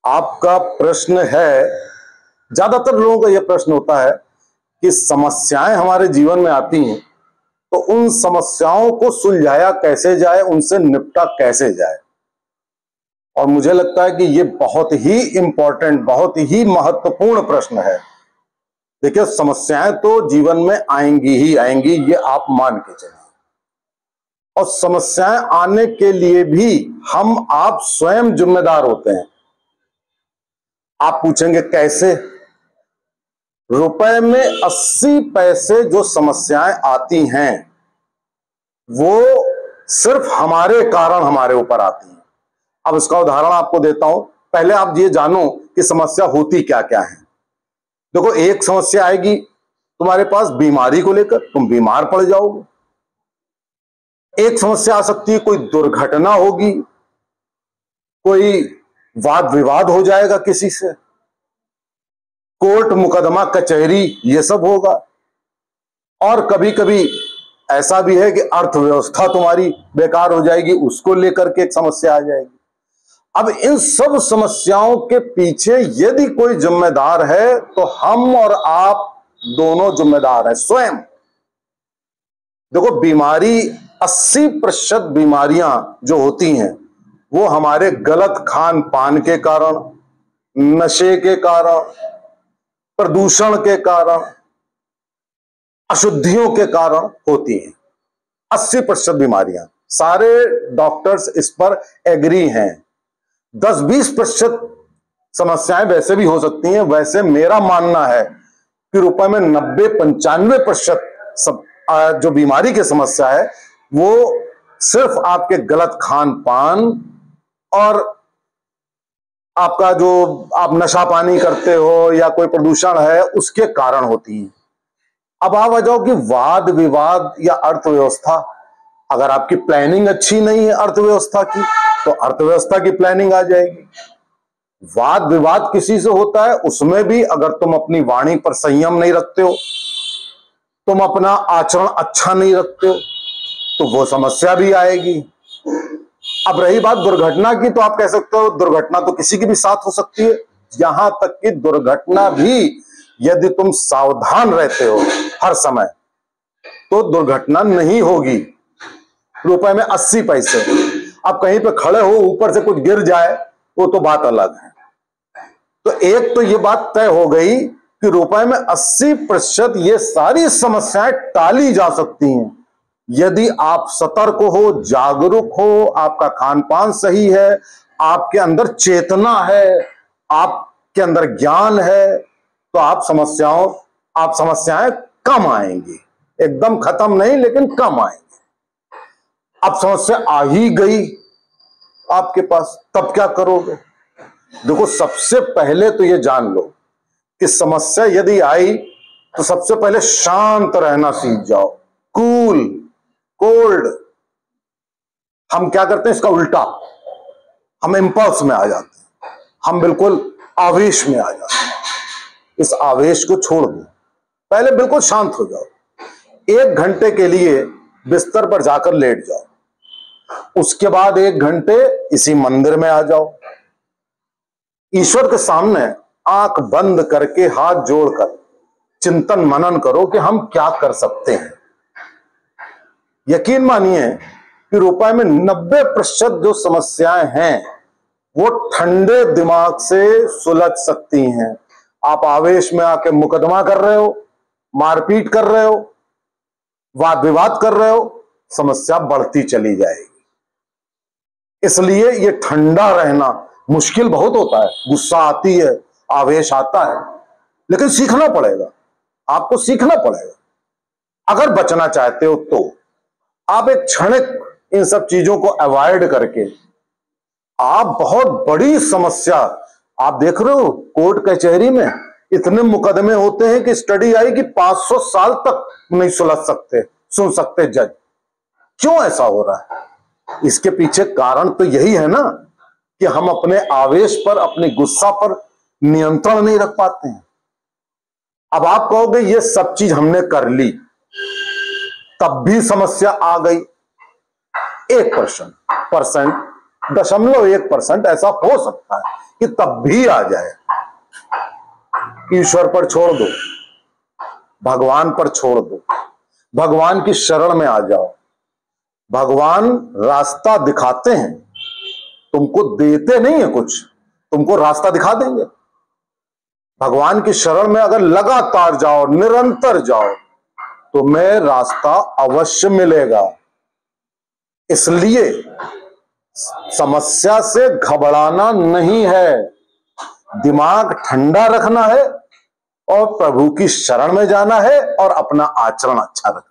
आपका प्रश्न है, ज्यादातर लोगों का यह प्रश्न होता है कि समस्याएं हमारे जीवन में आती हैं तो उन समस्याओं को सुलझाया कैसे जाए, उनसे निपटा कैसे जाए। और मुझे लगता है कि यह बहुत ही इंपॉर्टेंट, बहुत ही महत्वपूर्ण प्रश्न है। देखिए, समस्याएं तो जीवन में आएंगी ही आएंगी, ये आप मान के चलिए। और समस्याएं आने के लिए भी हम आप स्वयं जिम्मेदार होते हैं। आप पूछेंगे कैसे? रुपए में 80 पैसे जो समस्याएं आती हैं वो सिर्फ हमारे कारण हमारे ऊपर आती हैं। अब इसका उदाहरण आपको देता हूं। पहले आप ये जानो कि समस्या होती क्या क्या है। देखो, एक समस्या आएगी तुम्हारे पास बीमारी को लेकर, तुम बीमार पड़ जाओगे। एक समस्या आ सकती है, कोई दुर्घटना होगी, कोई वाद विवाद हो जाएगा किसी से, कोर्ट मुकदमा कचहरी ये सब होगा। और कभी कभी ऐसा भी है कि अर्थव्यवस्था तुम्हारी बेकार हो जाएगी, उसको लेकर के एक समस्या आ जाएगी। अब इन सब समस्याओं के पीछे यदि कोई जिम्मेदार है तो हम और आप दोनों जिम्मेदार हैं, स्वयं। देखो, बीमारी 80% बीमारियां जो होती हैं वो हमारे गलत खान पान के कारण, नशे के कारण, प्रदूषण के कारण, अशुद्धियों के कारण होती हैं। 80% बीमारियां, सारे डॉक्टर्स इस पर एग्री हैं। 10-20% समस्याएं वैसे भी हो सकती हैं। वैसे मेरा मानना है कि रुपए में 90-95% जो बीमारी की समस्या है वो सिर्फ आपके गलत खान पान और आपका जो आप नशा पानी करते हो या कोई प्रदूषण है उसके कारण होती है। अब आप आ जाओ कि वाद विवाद या अर्थव्यवस्था। अगर आपकी प्लानिंग अच्छी नहीं है अर्थव्यवस्था की तो अर्थव्यवस्था की प्लानिंग आ जाएगी। वाद विवाद किसी से होता है, उसमें भी अगर तुम अपनी वाणी पर संयम नहीं रखते हो, तुम अपना आचरण अच्छा नहीं रखते हो, तो वो समस्या भी आएगी। अब रही बात दुर्घटना की, तो आप कह सकते हो दुर्घटना तो किसी के भी साथ हो सकती है। यहां तक कि दुर्घटना भी यदि तुम सावधान रहते हो हर समय तो दुर्घटना नहीं होगी। रुपए में 80 पैसे, अब कहीं पे खड़े हो, ऊपर से कुछ गिर जाए वो तो बात अलग है। तो एक तो ये बात तय हो गई कि रुपए में 80% ये सारी समस्याएं टाली जा सकती हैं यदि आप सतर्क हो, जागरूक हो, आपका खान पान सही है, आपके अंदर चेतना है, आपके अंदर ज्ञान है, तो आप समस्याएं कम आएंगी। एकदम खत्म नहीं, लेकिन कम आएंगी। अब समस्या आ ही गई आपके पास, तब क्या करोगे? देखो, सबसे पहले तो ये जान लो कि समस्या यदि आई तो सबसे पहले शांत रहना सीख जाओ। Cool, cold. हम क्या करते हैं इसका उल्टा, हम इंपल्स में आ जाते हैं, हम बिल्कुल आवेश में आ जाते हैं। इस आवेश को छोड़ दो, पहले बिल्कुल शांत हो जाओ। 1 घंटे के लिए बिस्तर पर जाकर लेट जाओ, उसके बाद 1 घंटे इसी मंदिर में आ जाओ। ईश्वर के सामने आंख बंद करके हाथ जोड़कर चिंतन मनन करो कि हम क्या कर सकते हैं। यकीन मानिए कि रुपए में 90% जो समस्याएं हैं वो ठंडे दिमाग से सुलझ सकती हैं। आप आवेश में आके मुकदमा कर रहे हो, मारपीट कर रहे हो, वाद विवाद कर रहे हो, समस्या बढ़ती चली जाएगी। इसलिए ये ठंडा रहना मुश्किल बहुत होता है। गुस्सा आती है, आवेश आता है, लेकिन सीखना पड़ेगा, आपको सीखना पड़ेगा। अगर बचना चाहते हो तो आप एक क्षणिक इन सब चीजों को अवॉइड करके आप बहुत बड़ी समस्या, आप देख रहे हो कोर्ट कचहरी में इतने मुकदमे होते हैं कि स्टडी आई कि 500 साल तक नहीं सुन सकते जज। क्यों ऐसा हो रहा है? इसके पीछे कारण तो यही है ना कि हम अपने आवेश पर, अपने गुस्सा पर नियंत्रण नहीं रख पाते हैं। अब आप कहोगे ये सब चीज हमने कर ली तब भी समस्या आ गई। 1% 0.1% ऐसा हो सकता है कि तब भी आ जाए। ईश्वर पर छोड़ दो, भगवान पर छोड़ दो, भगवान की शरण में आ जाओ। भगवान रास्ता दिखाते हैं, तुमको देते नहीं है कुछ, तुमको रास्ता दिखा देंगे। भगवान की शरण में अगर लगातार जाओ, निरंतर जाओ, तुम्हें रास्ता अवश्य मिलेगा। इसलिए समस्या से घबराना नहीं है, दिमाग ठंडा रखना है और प्रभु की शरण में जाना है और अपना आचरण अच्छा रखना है।